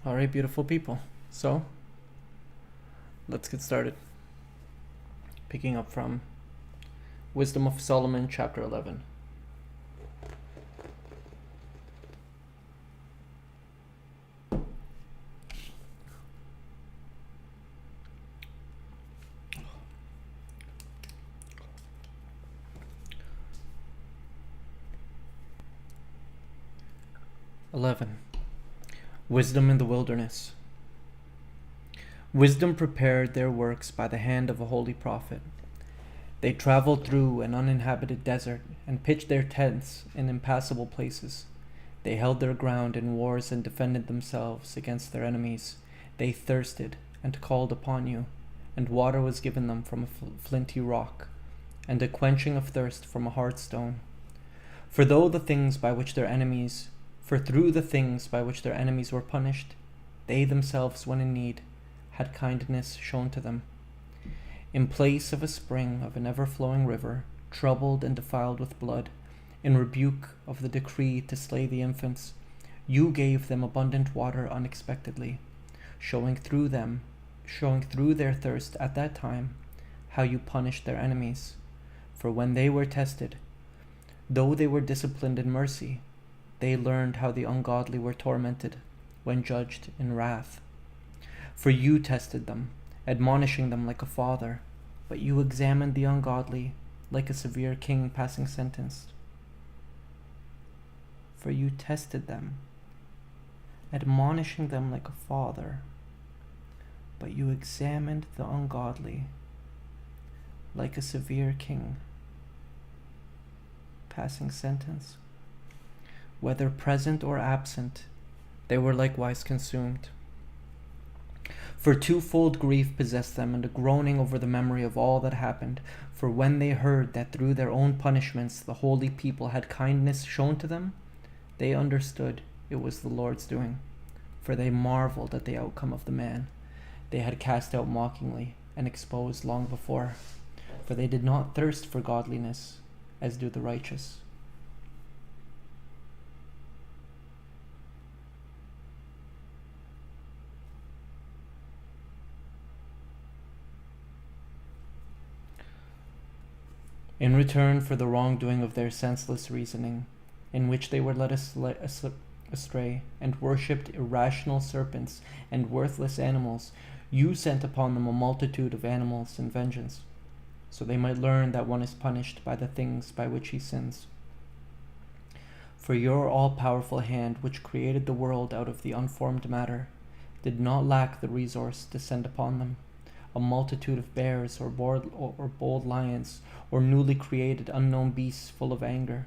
All right, beautiful people. So, let's get started. Picking up from Wisdom of Solomon, chapter 11. Wisdom in the wilderness. Wisdom prepared their works by the hand of a holy prophet. They traveled through an uninhabited desert and pitched their tents in impassable places. They held their ground in wars and defended themselves against their enemies. They thirsted and called upon you, and water was given them from a flinty rock, and a quenching of thirst from a hard stone. For through the things by which their enemies were punished, they themselves, when in need, had kindness shown to them. In place of a spring of an ever-flowing river, troubled and defiled with blood, in rebuke of the decree to slay the infants, you gave them abundant water unexpectedly, showing through their thirst at that time how you punished their enemies. For when they were tested, though they were disciplined in mercy, they learned how the ungodly were tormented when judged in wrath. For you tested them, admonishing them like a father, but you examined the ungodly like a severe king passing sentence. For you tested them, admonishing them like a father, but you examined the ungodly like a severe king passing sentence. Whether present or absent, they were likewise consumed. For twofold grief possessed them, and a groaning over the memory of all that happened. For when they heard that through their own punishments the holy people had kindness shown to them, they understood it was the Lord's doing. For they marveled at the outcome of the man they had cast out mockingly and exposed long before. For they did not thirst for godliness, as do the righteous. In return for the wrongdoing of their senseless reasoning, in which they were led astray, and worshipped irrational serpents and worthless animals, you sent upon them a multitude of animals in vengeance, so they might learn that one is punished by the things by which he sins. For your all-powerful hand, which created the world out of the unformed matter, did not lack the resource to send upon them a multitude of bears or bold lions, or newly created unknown beasts full of anger,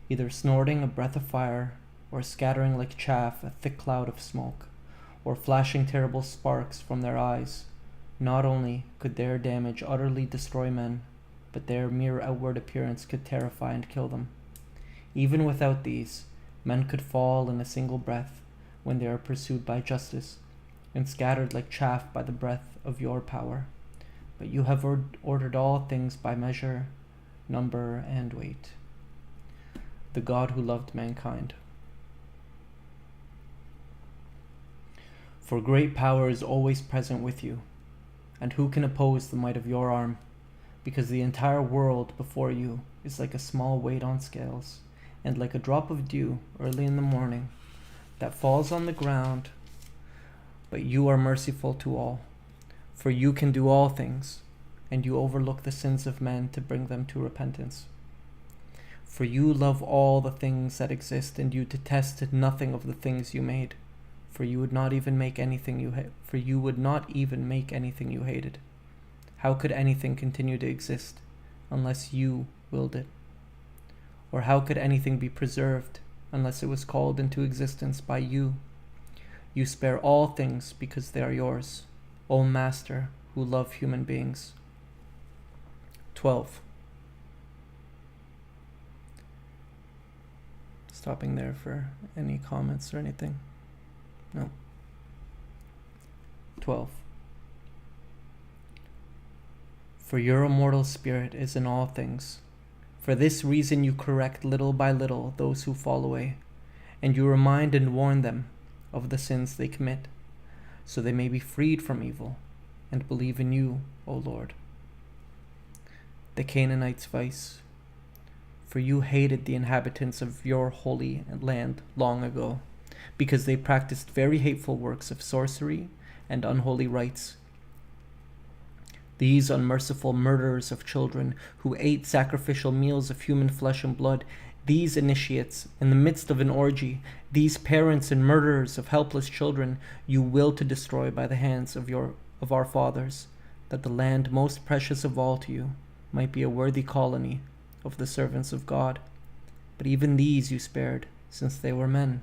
either snorting a breath of fire, or scattering like chaff a thick cloud of smoke, or flashing terrible sparks from their eyes. Not only could their damage utterly destroy men, but their mere outward appearance could terrify and kill them. Even without these, men could fall in a single breath when they are pursued by justice, and scattered like chaff by the breath of your power. But you have ordered all things by measure, number, and weight. The God who loved mankind. For great power is always present with you, and who can oppose the might of your arm? Because the entire world before you is like a small weight on scales, and like a drop of dew early in the morning that falls on the ground. But you are merciful to all, for you can do all things, and you overlook the sins of men to bring them to repentance. For you love all the things that exist, and you detest nothing of the things you made. For you would not even make anything you hated. How could anything continue to exist unless you willed it? Or how could anything be preserved unless it was called into existence by you? You spare all things because they are yours, O Master who love human beings. 12. Stopping there for any comments or anything. No. 12. For your immortal spirit is in all things. For this reason you correct little by little those who fall away, and you remind and warn them of the sins they commit, so they may be freed from evil and believe in you, O Lord. The Canaanites' vice. For you hated the inhabitants of your holy land long ago, because they practiced very hateful works of sorcery and unholy rites. These unmerciful murderers of children, who ate sacrificial meals of human flesh and blood, these initiates, in the midst of an orgy, these parents and murderers of helpless children, you will to destroy by the hands of our fathers, that the land most precious of all to you might be a worthy colony of the servants of God. But even these you spared, since they were men,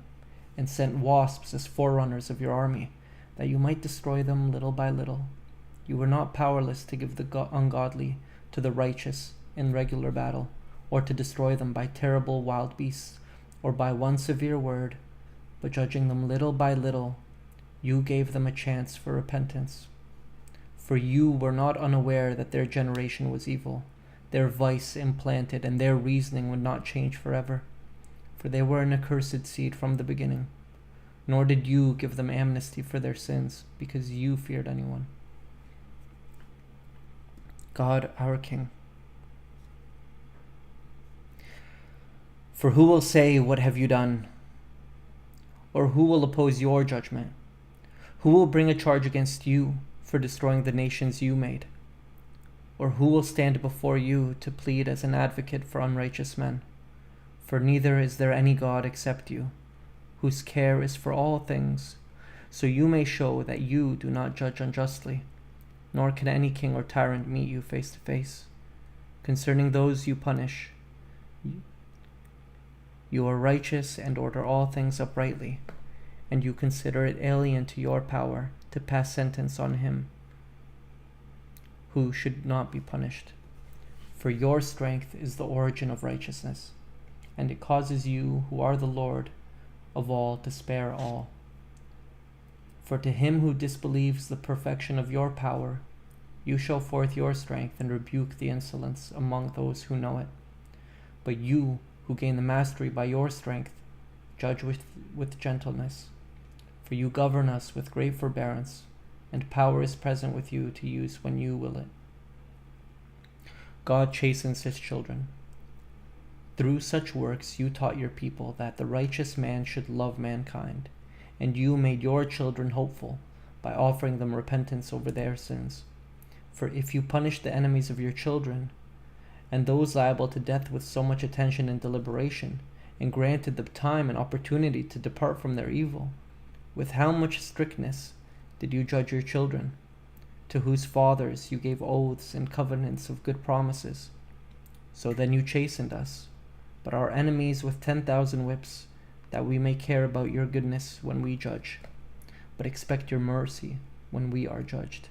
and sent wasps as forerunners of your army, that you might destroy them little by little. You were not powerless to give the ungodly to the righteous in regular battle, or to destroy them by terrible wild beasts, or by one severe word, but judging them little by little, you gave them a chance for repentance. For you were not unaware that their generation was evil, their vice implanted, and their reasoning would not change forever. For they were an accursed seed from the beginning. Nor did you give them amnesty for their sins, because you feared anyone. God, our King. For who will say, "What have you done?" Or who will oppose your judgment? Who will bring a charge against you for destroying the nations you made? Or who will stand before you to plead as an advocate for unrighteous men? For neither is there any God except you, whose care is for all things, so you may show that you do not judge unjustly, nor can any king or tyrant meet you face to face. Concerning those you punish, you are righteous and order all things uprightly, and you consider it alien to your power to pass sentence on him who should not be punished. For your strength is the origin of righteousness, and it causes you, who are the Lord of all, to spare all. For to him who disbelieves the perfection of your power, you show forth your strength and rebuke the insolence among those who know it. But you, who gain the mastery by your strength, judge with gentleness. For you govern us with great forbearance, and power is present with you to use when you will it. God chastens his children. Through such works you taught your people that the righteous man should love mankind, and you made your children hopeful by offering them repentance over their sins. For if you punish the enemies of your children, and those liable to death with so much attention and deliberation, and granted them time and opportunity to depart from their evil, with how much strictness did you judge your children, to whose fathers you gave oaths and covenants of good promises? So then you chastened us, but our enemies with 10,000 whips, that we may care about your goodness when we judge, but expect your mercy when we are judged.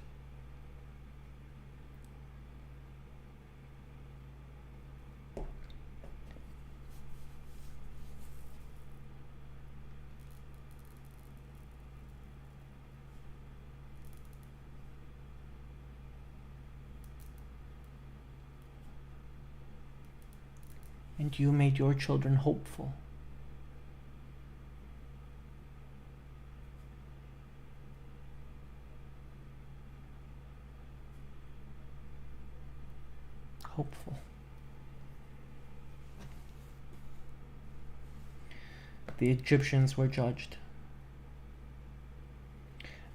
And you made your children hopeful. Hopeful. The Egyptians were judged.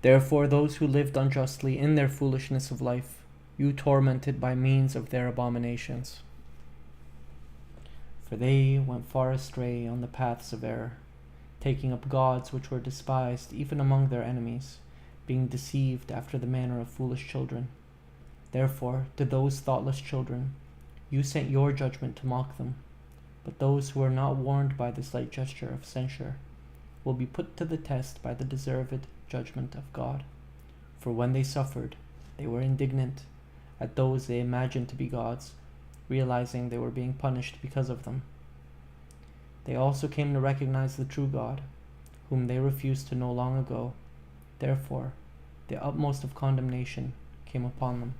Therefore those who lived unjustly in their foolishness of life, you tormented by means of their abominations. For they went far astray on the paths of error, taking up gods which were despised even among their enemies, being deceived after the manner of foolish children. Therefore, to those thoughtless children, you sent your judgment to mock them. But those who are not warned by this light gesture of censure will be put to the test by the deserved judgment of God. For when they suffered, they were indignant at those they imagined to be gods, realizing they were being punished because of them. They also came to recognize the true God, whom they refused to know long ago. Therefore, the utmost of condemnation came upon them.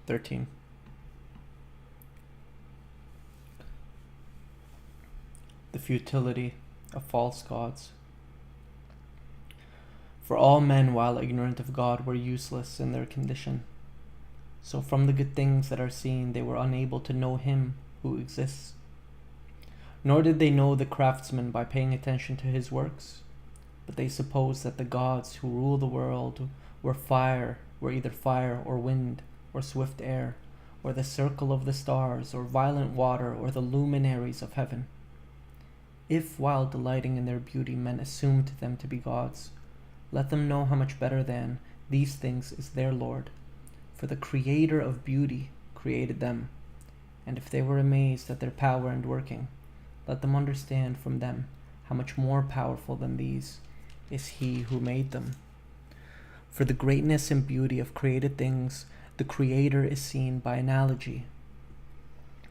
13. The futility of false gods. For all men, while ignorant of God, were useless in their condition. So from the good things that are seen, they were unable to know him who exists. Nor did they know the craftsman by paying attention to his works, but they supposed that the gods who rule the world were either fire or wind or swift air, or the circle of the stars, or violent water, or the luminaries of heaven. If, while delighting in their beauty, men assumed them to be gods, let them know how much better than these things is their Lord. For the Creator of beauty created them, and if they were amazed at their power and working, let them understand from them how much more powerful than these is he who made them. For the greatness and beauty of created things, the Creator is seen by analogy.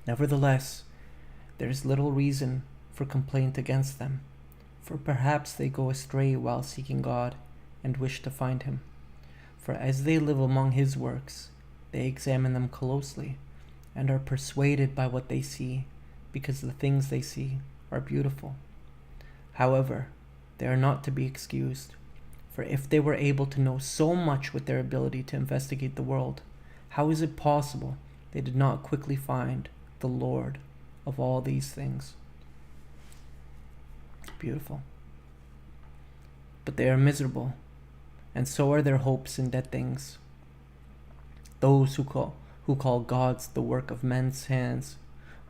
Nevertheless, there is little reason for complaint against them, for perhaps they go astray while seeking God and wish to find him. For as they live among his works, they examine them closely and are persuaded by what they see, because the things they see are beautiful. However, they are not to be excused, for if they were able to know so much with their ability to investigate the world, how is it possible they did not quickly find the Lord of all these things? Beautiful. But they are miserable, and so are their hopes in dead things. Those who call gods the work of men's hands,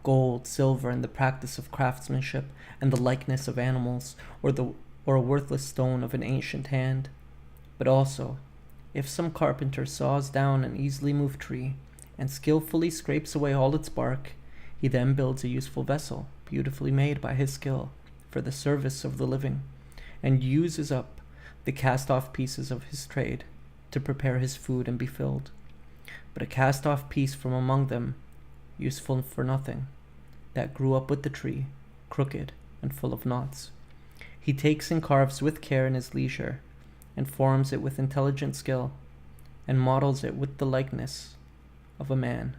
gold, silver, and the practice of craftsmanship, and the likeness of animals, or a worthless stone of an ancient hand. But also, if some carpenter saws down an easily moved tree, and skillfully scrapes away all its bark, he then builds a useful vessel, beautifully made by his skill, for the service of the living, and uses up the cast-off pieces of his trade to prepare his food and be filled. But a cast-off piece from among them, useful for nothing, that grew up with the tree, crooked and full of knots, he takes and carves with care in his leisure, and forms it with intelligent skill, and models it with the likeness of a man,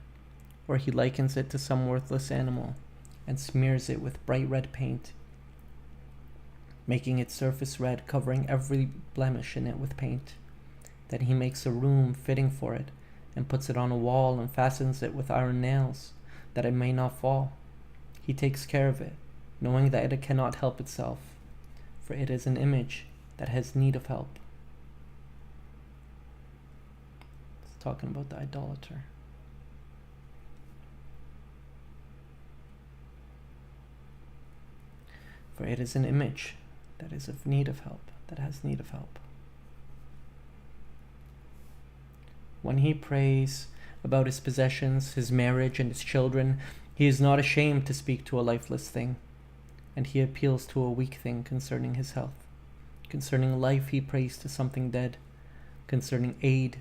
or he likens it to some worthless animal, and smears it with bright red paint, making its surface red, covering every blemish in it with paint. Then he makes a room fitting for it, and puts it on a wall, and fastens it with iron nails, that it may not fall. He takes care of it, knowing that it cannot help itself, for it is an image that has need of help. It's talking about the idolater. For it is an image that is of need of help, that has need of help. When he prays about his possessions, his marriage, and his children, he is not ashamed to speak to a lifeless thing, and he appeals to a weak thing concerning his health. Concerning life, he prays to something dead. Concerning aid,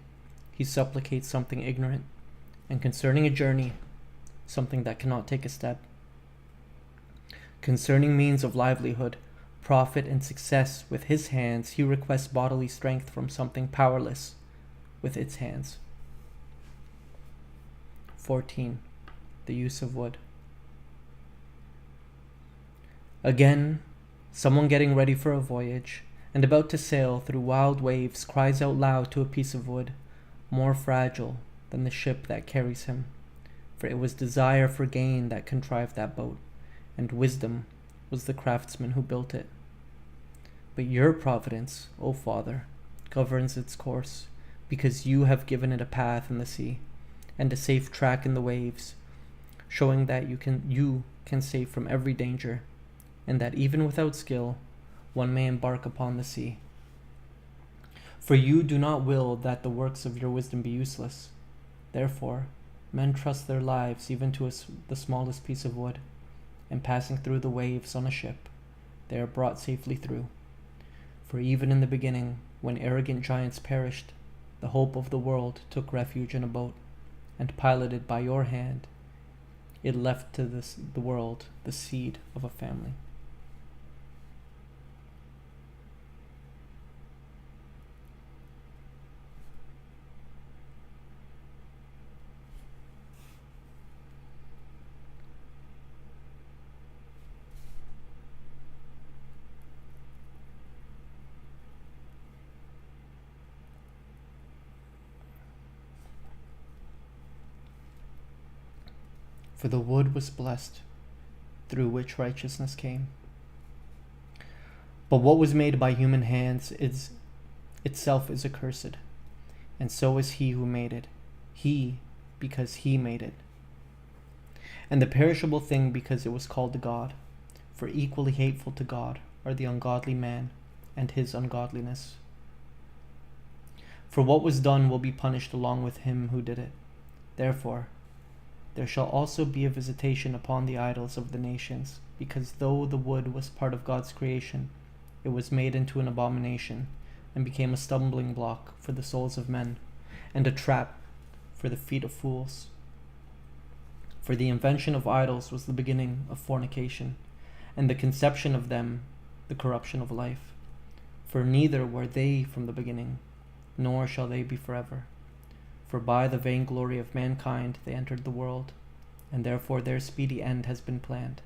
he supplicates something ignorant. And concerning a journey, something that cannot take a step. Concerning means of livelihood, profit, and success with his hands, he requests bodily strength from something powerless with its hands. 14. The use of wood. Again, someone getting ready for a voyage, and about to sail through wild waves, cries out loud to a piece of wood, more fragile than the ship that carries him. For it was desire for gain that contrived that boat, and wisdom was the craftsman who built it. But your providence, O Father, governs its course, because you have given it a path in the sea, and a safe track in the waves, showing that you can save from every danger, and that even without skill, one may embark upon the sea. For you do not will that the works of your wisdom be useless. Therefore, men trust their lives even to the smallest piece of wood, and passing through the waves on a ship, they are brought safely through. For even in the beginning, when arrogant giants perished, the hope of the world took refuge in a boat, and piloted by your hand, it left to the world the seed of a family. for the wood was blessed, through which righteousness came. But what was made by human hands itself is accursed, and so is he who made it, he, because he made it. And the perishable thing, because it was called God, for equally hateful to God are the ungodly man and his ungodliness. For what was done will be punished along with him who did it. Therefore, there shall also be a visitation upon the idols of the nations, because though the wood was part of God's creation, it was made into an abomination, and became a stumbling block for the souls of men, and a trap for the feet of fools. For the invention of idols was the beginning of fornication, and the conception of them the corruption of life. For neither were they from the beginning, nor shall they be forever. For by the vainglory of mankind they entered the world, and therefore their speedy end has been planned.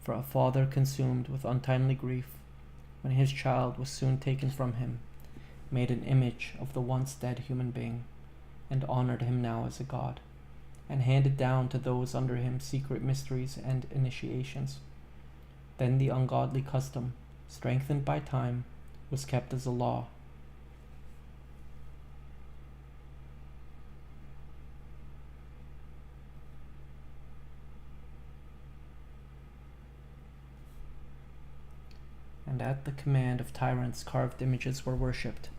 For a father consumed with untimely grief, when his child was soon taken from him, made an image of the once dead human being, and honored him now as a god, and handed down to those under him secret mysteries and initiations. Then the ungodly custom, strengthened by time, was kept as a law. And at the command of tyrants carved images were worshipped,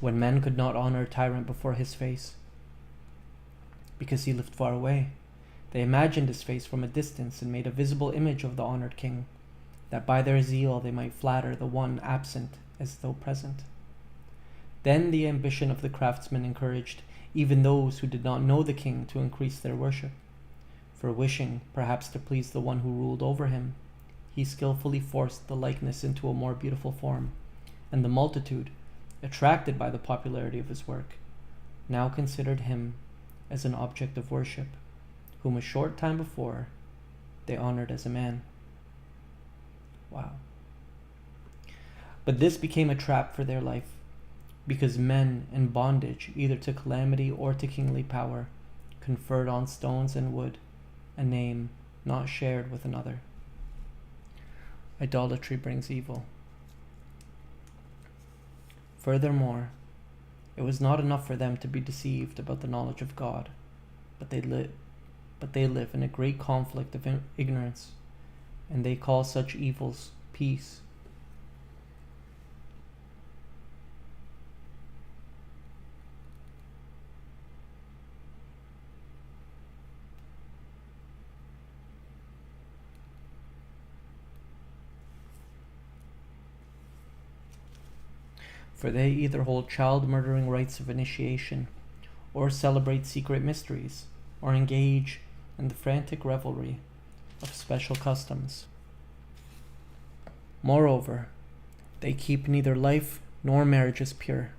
when men could not honor a tyrant before his face, because he lived far away. They imagined his face from a distance and made a visible image of the honored king, that by their zeal they might flatter the one absent as though present. Then the ambition of the craftsmen encouraged even those who did not know the king to increase their worship, for wishing perhaps to please the one who ruled over him, he skillfully forced the likeness into a more beautiful form, and the multitude, attracted by the popularity of his work, now considered him as an object of worship, whom a short time before they honored as a man. Wow. But this became a trap for their life, because men in bondage, either to calamity or to kingly power, conferred on stones and wood a name not shared with another. Idolatry brings evil. Furthermore, it was not enough for them to be deceived about the knowledge of God, but they live in a great conflict of ignorance, and they call such evils peace. For they either hold child-murdering rites of initiation, or celebrate secret mysteries, or engage in the frantic revelry of special customs. Moreover, they keep neither life nor marriages pure,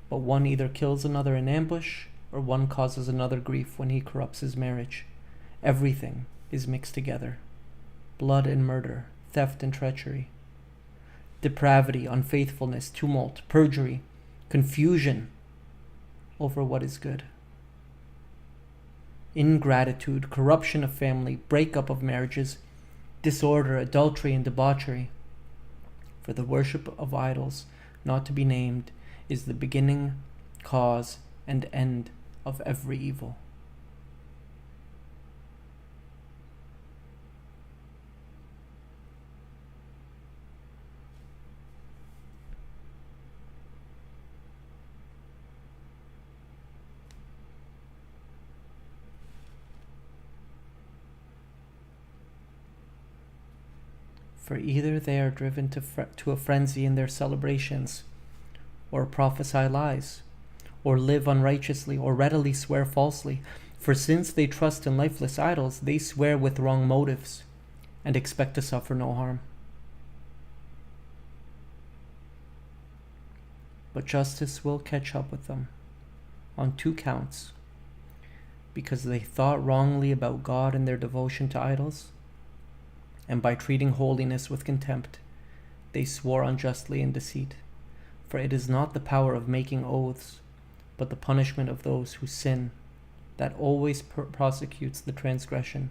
but one either kills another in ambush, or one causes another grief when he corrupts his marriage. Everything is mixed together: blood and murder, theft and treachery, depravity, unfaithfulness, tumult, perjury, confusion over what is good, ingratitude, corruption of family, breakup of marriages, disorder, adultery, and debauchery. For the worship of idols, not to be named, is the beginning, cause, and end of every evil. For either they are driven to a frenzy in their celebrations, or prophesy lies, or live unrighteously, or readily swear falsely. For since they trust in lifeless idols, they swear with wrong motives, and expect to suffer no harm. But justice will catch up with them on 2 counts, because they thought wrongly about God in their devotion to idols, and by treating holiness with contempt, they swore unjustly in deceit. For it is not the power of making oaths, but the punishment of those who sin, that always prosecutes the transgression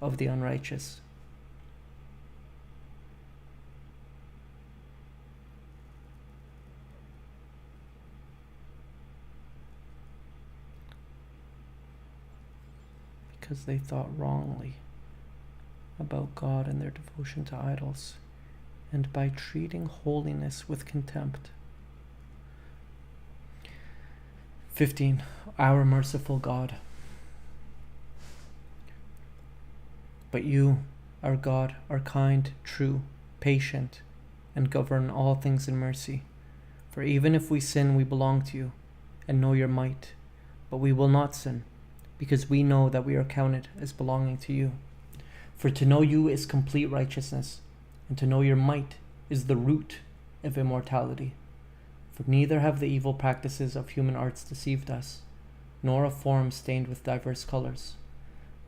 of the unrighteous. Because they thought wrongly about God and their devotion to idols, and by treating holiness with contempt. 15. Our merciful God. But you, our God, are kind, true, patient, and govern all things in mercy. For even if we sin, we belong to you, and know your might. But we will not sin, because we know that we are counted as belonging to you. For to know you is complete righteousness, and to know your might is the root of immortality. For neither have the evil practices of human arts deceived us, nor a form stained with diverse colors.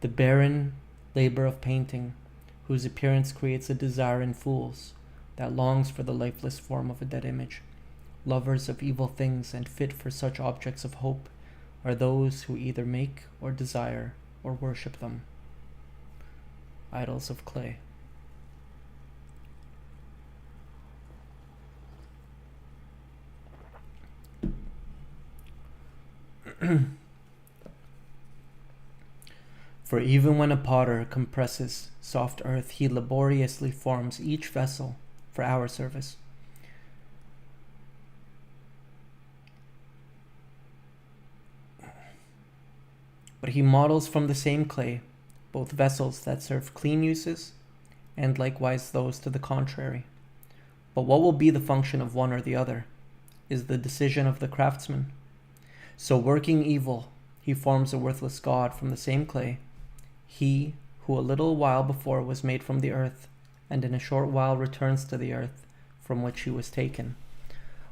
The barren labor of painting, whose appearance creates a desire in fools, that longs for the lifeless form of a dead image. Lovers of evil things and fit for such objects of hope are those who either make or desire or worship them. Idols of clay. For even when a potter compresses soft earth, he laboriously forms each vessel for our service. But he models from the same clay both vessels that serve clean uses and likewise those to the contrary. But what will be the function of one or the other is the decision of the craftsman. So working evil, he forms a worthless god from the same clay, he who a little while before was made from the earth, and in a short while returns to the earth from which he was taken,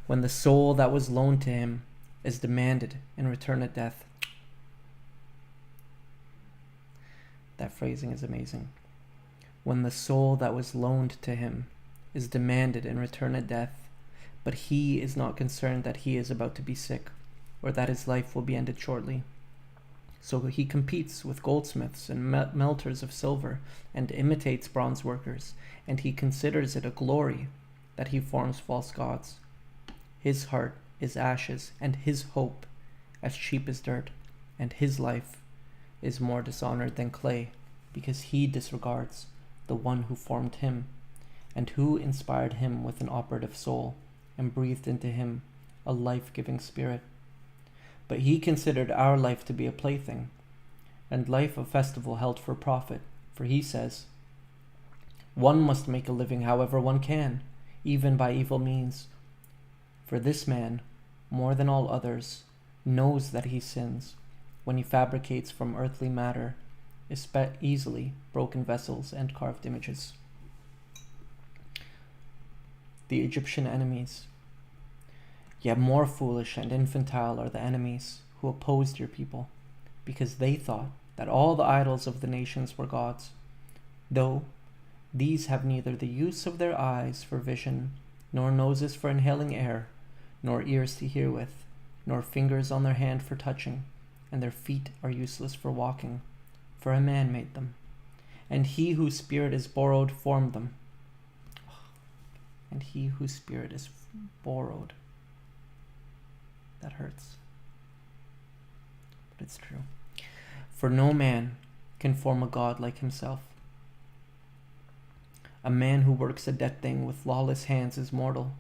when the soul that was loaned to him is demanded in return at death. That phrasing is amazing. When the soul that was loaned to him is demanded in return at death, but he is not concerned that he is about to be sick, or that his life will be ended shortly. So he competes with goldsmiths and melters of silver, and imitates bronze workers, and he considers it a glory that he forms false gods. His heart is ashes, and his hope as cheap as dirt, and his life is more dishonored than clay, because he disregards the one who formed him, and who inspired him with an operative soul, and breathed into him a life-giving spirit. But he considered our life to be a plaything, and life a festival held for profit. For he says, one must make a living however one can, even by evil means. For this man, more than all others, knows that he sins when he fabricates from earthly matter easily broken vessels and carved images. The Egyptian enemies. Yet more foolish and infantile are the enemies who opposed your people, because they thought that all the idols of the nations were gods, though these have neither the use of their eyes for vision, nor noses for inhaling air, nor ears to hear with, nor fingers on their hand for touching, and their feet are useless for walking, for a man made them, and he whose spirit is borrowed formed them. And he whose spirit is borrowed. That hurts. But it's true. For no man can form a god like himself. A man who works a dead thing with lawless hands is mortal,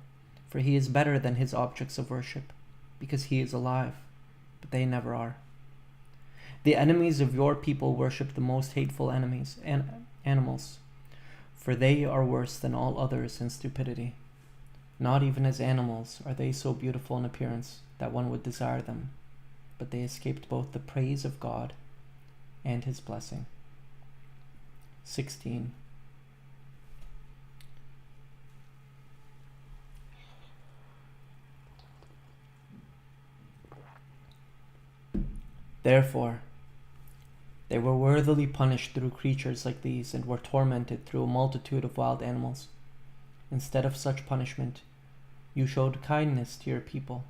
for he is better than his objects of worship, because he is alive, but they never are. The enemies of your people worship the most hateful enemies and animals, for they are worse than all others in stupidity. Not even as animals are they so beautiful in appearance that one would desire them, but they escaped both the praise of God and his blessing. 16. Therefore, they were worthily punished through creatures like these, and were tormented through a multitude of wild animals. Instead of such punishment, you showed kindness to your people,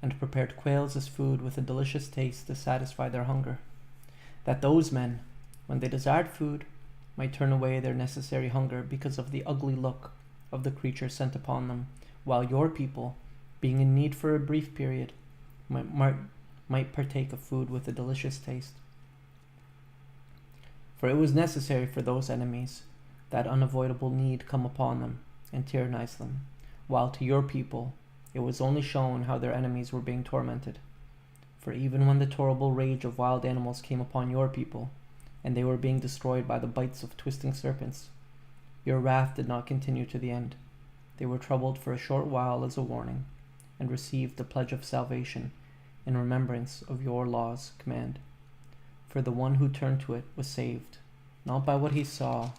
and prepared quails as food with a delicious taste to satisfy their hunger. that those men, when they desired food, might turn away their necessary hunger because of the ugly look of the creature sent upon them, while your people, being in need for a brief period, might partake of food with a delicious taste. For it was necessary for those enemies that unavoidable need come upon them and tyrannize them, while to your people it was only shown how their enemies were being tormented. For even when the terrible rage of wild animals came upon your people, and they were being destroyed by the bites of twisting serpents, your wrath did not continue to the end. They were troubled for a short while as a warning, and received the pledge of salvation in remembrance of your law's command. For the one who turned to it was saved, not by what he saw,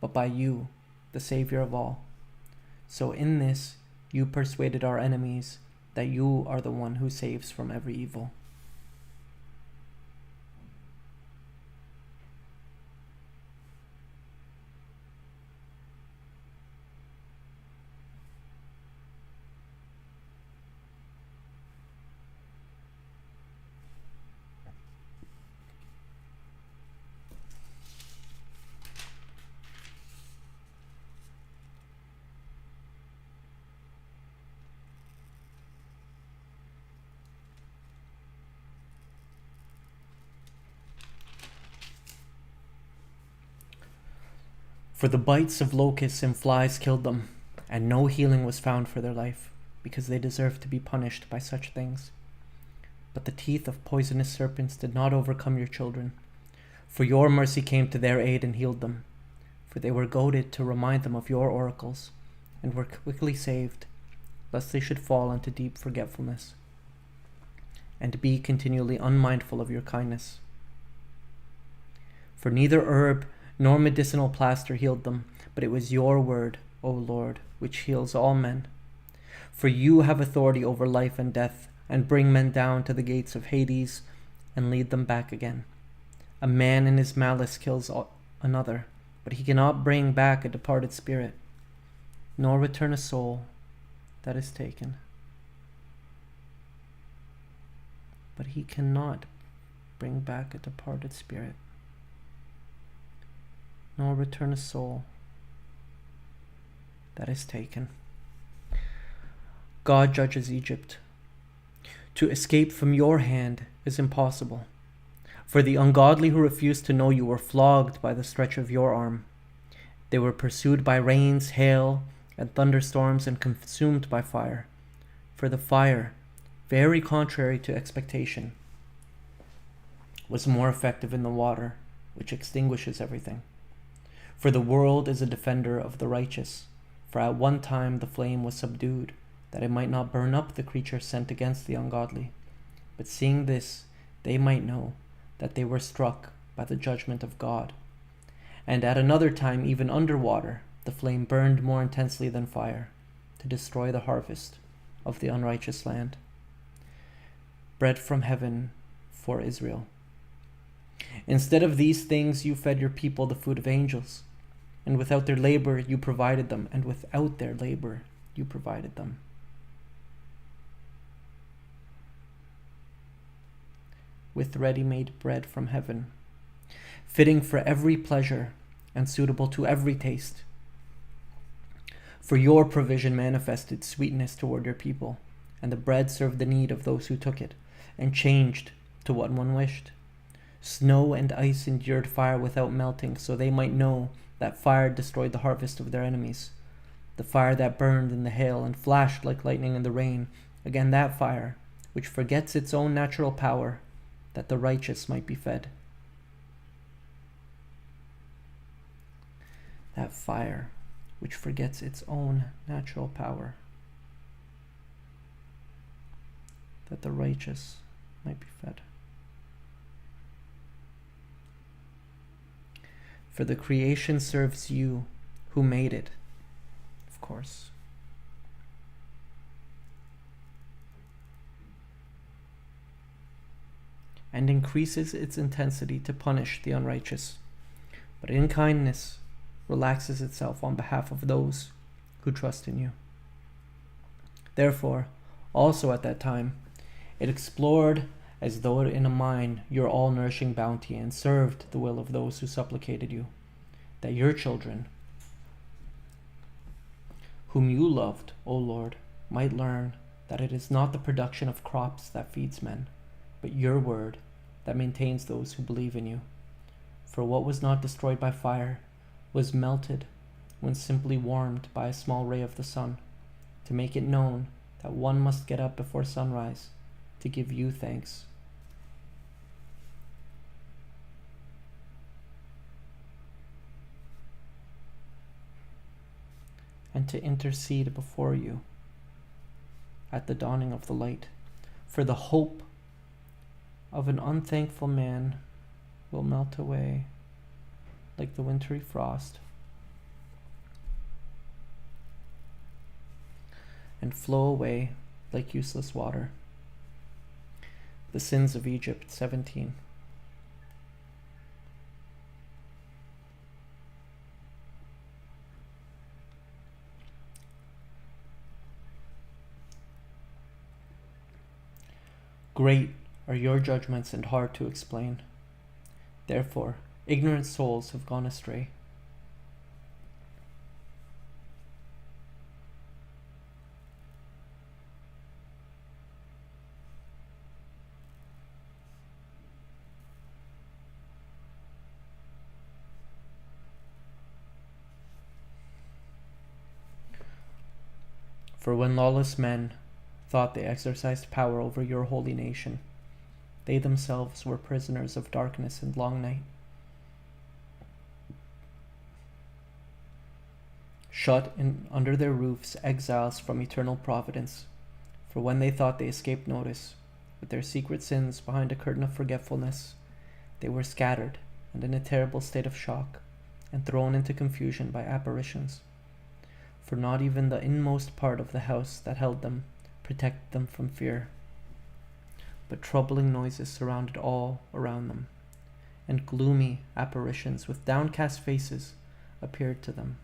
but by you, the Savior of all. So in this you persuaded our enemies that you are the one who saves from every evil. For the bites of locusts and flies killed them, and no healing was found for their life, because they deserved to be punished by such things. But the teeth of poisonous serpents did not overcome your children, for your mercy came to their aid and healed them. For they were goaded to remind them of your oracles, and were quickly saved, lest they should fall into deep forgetfulness, and be continually unmindful of your kindness. For neither herb nor medicinal plaster healed them, but it was your word, O Lord, which heals all men. For you have authority over life and death, and bring men down to the gates of Hades, and lead them back again. A man in his malice kills another, but he cannot bring back a departed spirit, nor return a soul that is taken. But he cannot bring back a departed spirit, nor return a soul that is taken. God judges Egypt. To escape from your hand is impossible, for the ungodly who refused to know you were flogged by the stretch of your arm. They were pursued by rains, hail, and thunderstorms, and consumed by fire. For the fire, very contrary to expectation, was more effective in the water, which extinguishes everything. For the world is a defender of the righteous, for at one time the flame was subdued, that it might not burn up the creature sent against the ungodly. But seeing this, they might know that they were struck by the judgment of God. And at another time, even under water, the flame burned more intensely than fire, to destroy the harvest of the unrighteous land. Bread from heaven for Israel. Instead of these things, you fed your people the food of angels, and without their labor you provided them, and without their labor you provided them. With ready-made bread from heaven, fitting for every pleasure and suitable to every taste. For your provision manifested sweetness toward your people, and the bread served the need of those who took it, and changed to what one wished. Snow and ice endured fire without melting, so they might know that fire destroyed the harvest of their enemies. The fire that burned in the hail and flashed like lightning in the rain, again that fire, which forgets its own natural power, that the righteous might be fed. That fire, which forgets its own natural power, that the righteous might be fed. For the creation serves you who made it, of course. And increases its intensity to punish the unrighteous, but in kindness relaxes itself on behalf of those who trust in you. Therefore, also at that time, it explored as though in a mine your all-nourishing bounty, and served the will of those who supplicated you, that your children, whom you loved, O Lord, might learn that it is not the production of crops that feeds men, but your word that maintains those who believe in you. For what was not destroyed by fire was melted when simply warmed by a small ray of the sun, to make it known that one must get up before sunrise to give you thanks. And to intercede before you at the dawning of the light. For the hope of an unthankful man will melt away like the wintry frost, and flow away like useless water. The sins of Egypt, 17. Great are your judgments and hard to explain. Therefore, ignorant souls have gone astray. For when lawless men thought they exercised power over your holy nation, they themselves were prisoners of darkness and long night. Shut in under their roofs, exiles from eternal providence. For when they thought they escaped notice, with their secret sins behind a curtain of forgetfulness, they were scattered and in a terrible state of shock, and thrown into confusion by apparitions. For not even the inmost part of the house that held them protected them from fear, but troubling noises surrounded all around them, and gloomy apparitions with downcast faces appeared to them.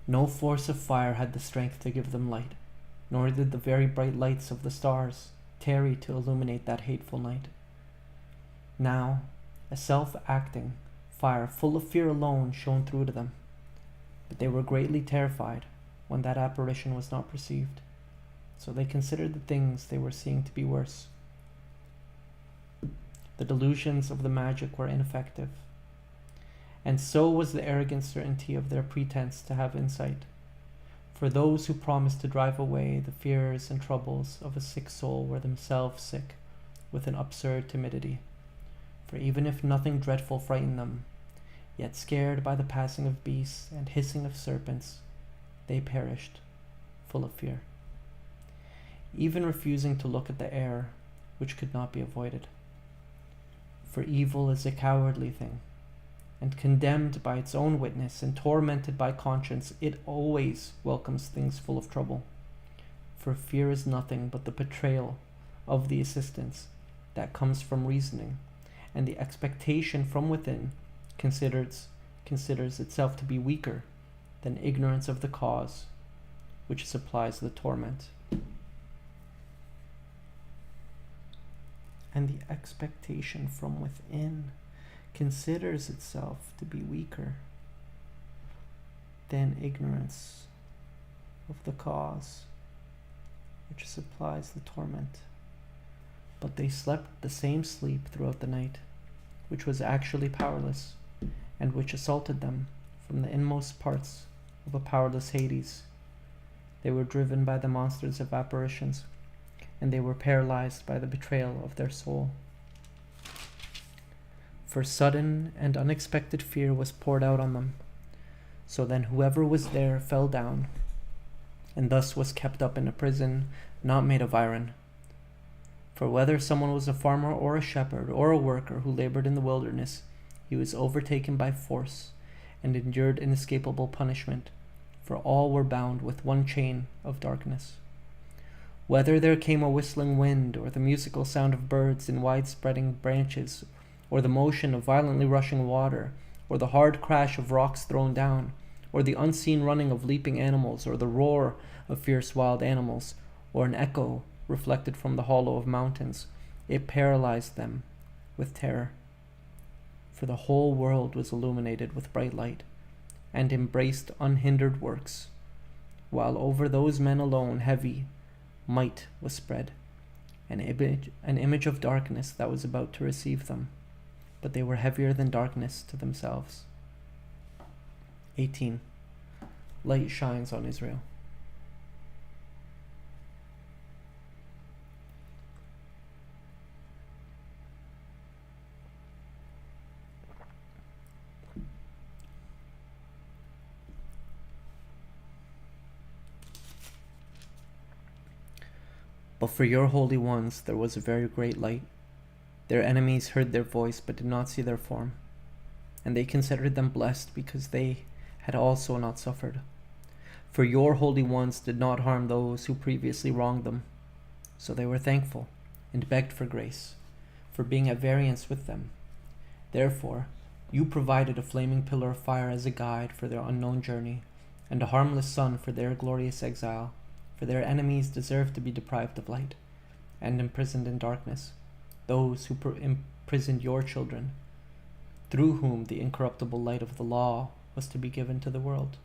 No force of fire had the strength to give them light, nor did the very bright lights of the stars tarry to illuminate that hateful night. Now, a self-acting fire full of fear alone shone through to them, but they were greatly terrified when that apparition was not perceived, so they considered the things they were seeing to be worse. The delusions of the magic were ineffective, and so was the arrogant certainty of their pretense to have insight. For those who promised to drive away the fears and troubles of a sick soul were themselves sick with an absurd timidity. For even if nothing dreadful frightened them, yet scared by the passing of beasts and hissing of serpents, they perished, full of fear, even refusing to look at the air which could not be avoided. For evil is a cowardly thing, and condemned by its own witness and tormented by conscience, it always welcomes things full of trouble. For fear is nothing but the betrayal of the assistance that comes from reasoning, and the expectation from within considers itself to be weaker than ignorance of the cause which supplies the torment. And the expectation from within considers itself to be weaker than ignorance of the cause which supplies the torment. But they slept the same sleep throughout the night, which was actually powerless, and which assaulted them from the inmost parts of a powerless Hades. They were driven by the monsters of apparitions, and they were paralyzed by the betrayal of their soul. For sudden and unexpected fear was poured out on them. So then whoever was there fell down, and thus was kept up in a prison not made of iron. For whether someone was a farmer or a shepherd or a worker who labored in the wilderness, he was overtaken by force and endured inescapable punishment, for all were bound with one chain of darkness. Whether there came a whistling wind, or the musical sound of birds in wide-spreading branches, or the motion of violently rushing water, or the hard crash of rocks thrown down, or the unseen running of leaping animals, or the roar of fierce wild animals, or an echo reflected from the hollow of mountains, it paralyzed them with terror. For the whole world was illuminated with bright light, and embraced unhindered works, while over those men alone heavy might was spread, an image of darkness that was about to receive them, but they were heavier than darkness to themselves. 18. Light shines on Israel. But for your holy ones there was a very great light. Their enemies heard their voice but did not see their form, and they considered them blessed because they had also not suffered. For your holy ones did not harm those who previously wronged them, so they were thankful and begged for grace, for being at variance with them. Therefore, you provided a flaming pillar of fire as a guide for their unknown journey, and a harmless sun for their glorious exile. For their enemies deserve to be deprived of light, and imprisoned in darkness, those who imprisoned your children, through whom the incorruptible light of the law was to be given to the world.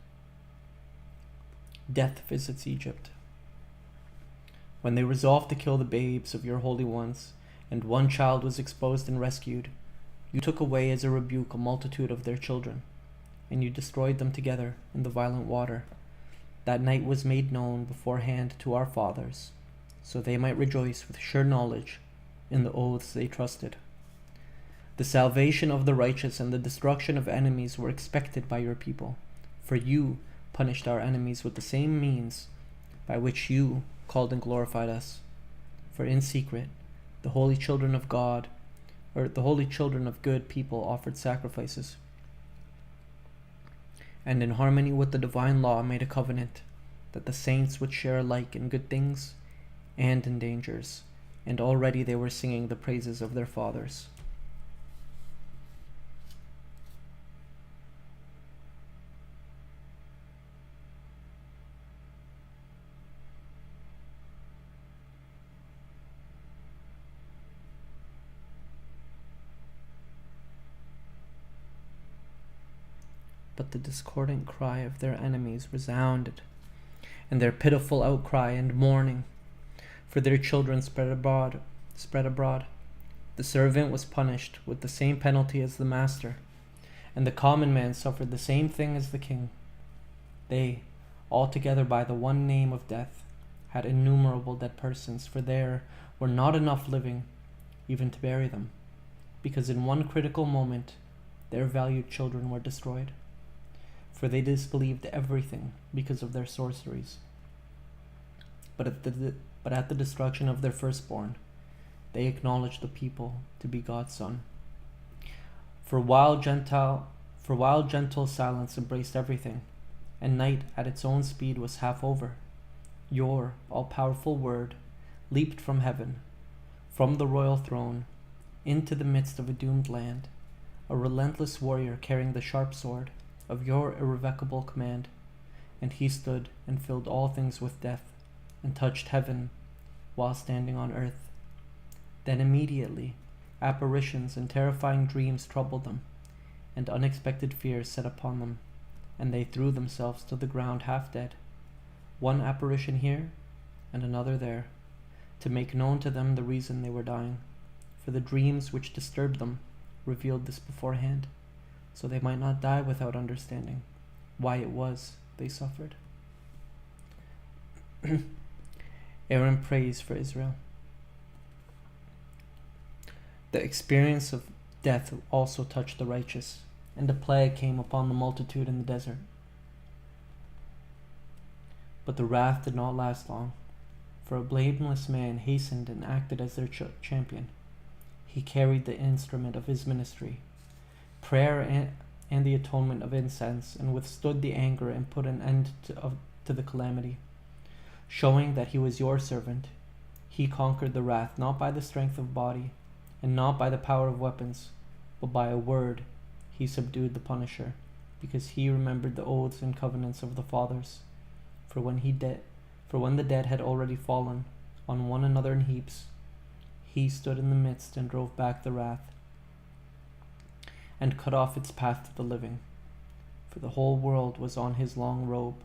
Death visits Egypt. When they resolved to kill the babes of your holy ones, and one child was exposed and rescued, you took away as a rebuke a multitude of their children, and you destroyed them together in the violent water. That night was made known beforehand to our fathers, so they might rejoice with sure knowledge in the oaths they trusted. The salvation of the righteous and the destruction of enemies were expected by your people, for you punished our enemies with the same means by which you called and glorified us. For in secret, the holy children of God, or the holy children of good people offered sacrifices, and in harmony with the divine law made a covenant that the saints would share alike in good things and in dangers, and already they were singing the praises of their fathers. But the discordant cry of their enemies resounded, and their pitiful outcry and mourning for their children spread abroad. The servant was punished with the same penalty as the master, and the common man suffered the same thing as the king. They, altogether by the one name of death, had innumerable dead persons, for there were not enough living even to bury them, because in one critical moment their valued children were destroyed. For they disbelieved everything because of their sorceries. But at the destruction of their firstborn, they acknowledged the people to be God's son. For while gentle silence embraced everything, and night at its own speed was half over, your all-powerful word leaped from heaven, from the royal throne, into the midst of a doomed land, a relentless warrior carrying the sharp sword of your irrevocable command, and he stood and filled all things with death, and touched heaven while standing on earth. Then immediately apparitions and terrifying dreams troubled them, and unexpected fears set upon them, and they threw themselves to the ground half dead, one apparition here and another there, to make known to them the reason they were dying, for the dreams which disturbed them revealed this beforehand, so they might not die without understanding why it was they suffered. Aaron prays for Israel. The experience of death also touched the righteous, and a plague came upon the multitude in the desert. But the wrath did not last long, for a blameless man hastened and acted as their champion. He carried the instrument of his ministry, prayer and the atonement of incense, and withstood the anger and put an end to the calamity. Showing that he was your servant, He conquered the wrath not by the strength of body, and not by the power of weapons, but by a word he subdued the punisher, because he remembered the oaths and covenants of the fathers. For when the dead had already fallen on one another in heaps, he stood in the midst and drove back the wrath, and cut off its path to the living. For the whole world was on his long robe,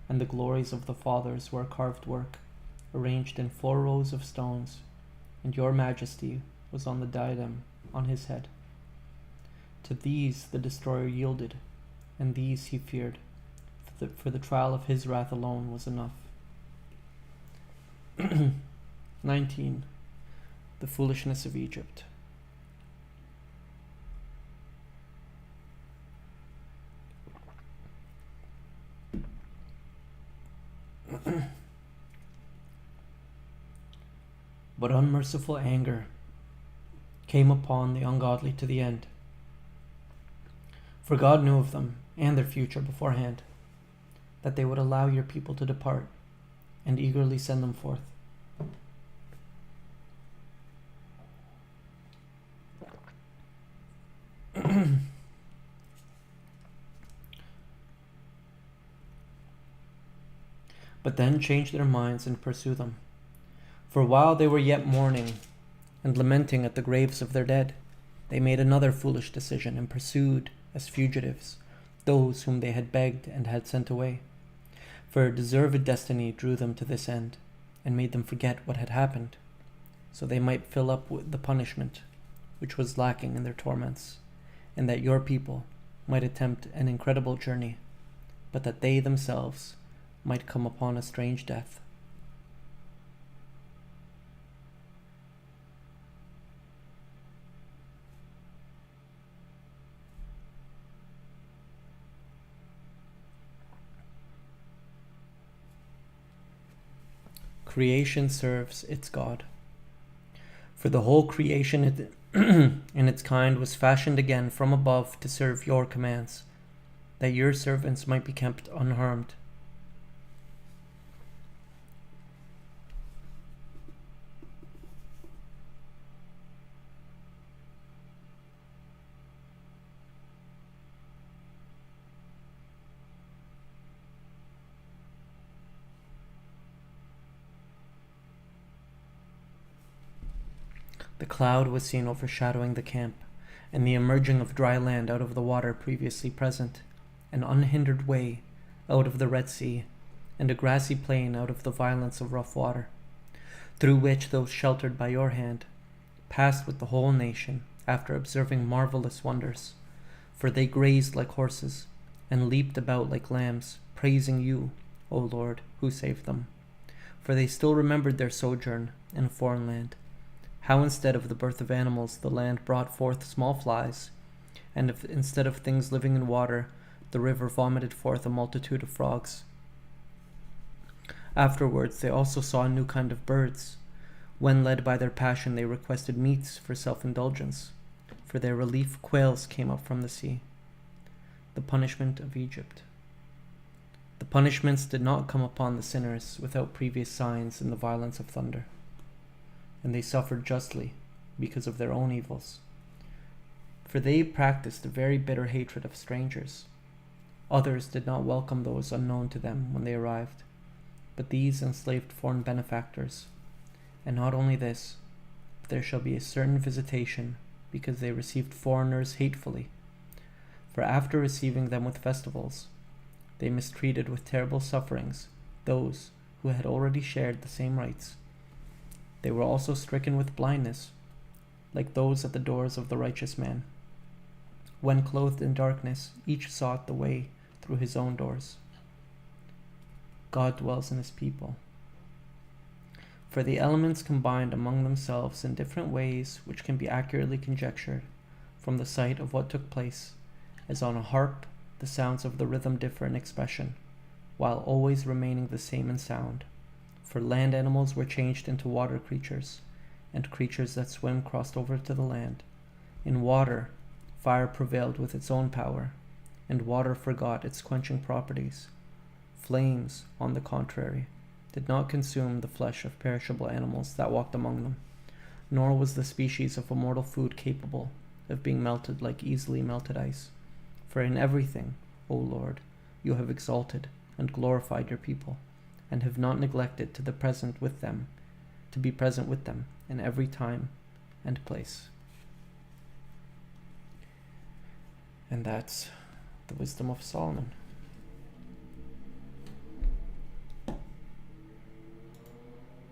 and the glories of the fathers were carved work, arranged in 4 rows of stones, and your majesty was on the diadem on his head. To these the destroyer yielded, and these he feared, for the trial of his wrath alone was enough. 19. The foolishness of Egypt. But unmerciful anger came upon the ungodly to the end. For God knew of them and their future beforehand, that they would allow your people to depart, and eagerly send them forth. But then change their minds and pursue them. For while they were yet mourning and lamenting at the graves of their dead, they made another foolish decision and pursued as fugitives those whom they had begged and had sent away. For a deserved destiny drew them to this end, and made them forget what had happened, so they might fill up with the punishment which was lacking in their torments, and that your people might attempt an incredible journey, but that they themselves might come upon a strange death. Creation serves its God. For the whole creation in its kind was fashioned again from above to serve your commands, that your servants might be kept unharmed. The cloud was seen overshadowing the camp, and the emerging of dry land out of the water previously present, an unhindered way out of the Red Sea, and a grassy plain out of the violence of rough water, through which those sheltered by your hand passed with the whole nation after observing marvelous wonders. For they grazed like horses, and leaped about like lambs, praising you, O Lord, who saved them. For they still remembered their sojourn in a foreign land, how instead of the birth of animals the land brought forth small flies, and instead of things living in water the river vomited forth a multitude of frogs. Afterwards they also saw a new kind of birds, when led by their passion they requested meats for self-indulgence. For their relief quails came up from the sea. The punishment of Egypt. The punishments did not come upon the sinners without previous signs in the violence of thunder, and they suffered justly because of their own evils. For they practiced a very bitter hatred of strangers. Others did not welcome those unknown to them when they arrived, but these enslaved foreign benefactors. And not only this, but there shall be a certain visitation, because they received foreigners hatefully. For after receiving them with festivals, they mistreated with terrible sufferings those who had already shared the same rights. They were also stricken with blindness, like those at the doors of the righteous man. When clothed in darkness, each sought the way through his own doors. God dwells in his people. For the elements combined among themselves in different ways which can be accurately conjectured from the sight of what took place, as on a harp the sounds of the rhythm differ in expression, while always remaining the same in sound. For land animals were changed into water creatures, and creatures that swim crossed over to the land. In water, fire prevailed with its own power, and water forgot its quenching properties. Flames, on the contrary, did not consume the flesh of perishable animals that walked among them, nor was the species of immortal food capable of being melted like easily melted ice. For in everything, O Lord, you have exalted and glorified your people, and have not neglected to be present with them in every time and place. And that's the wisdom of Solomon.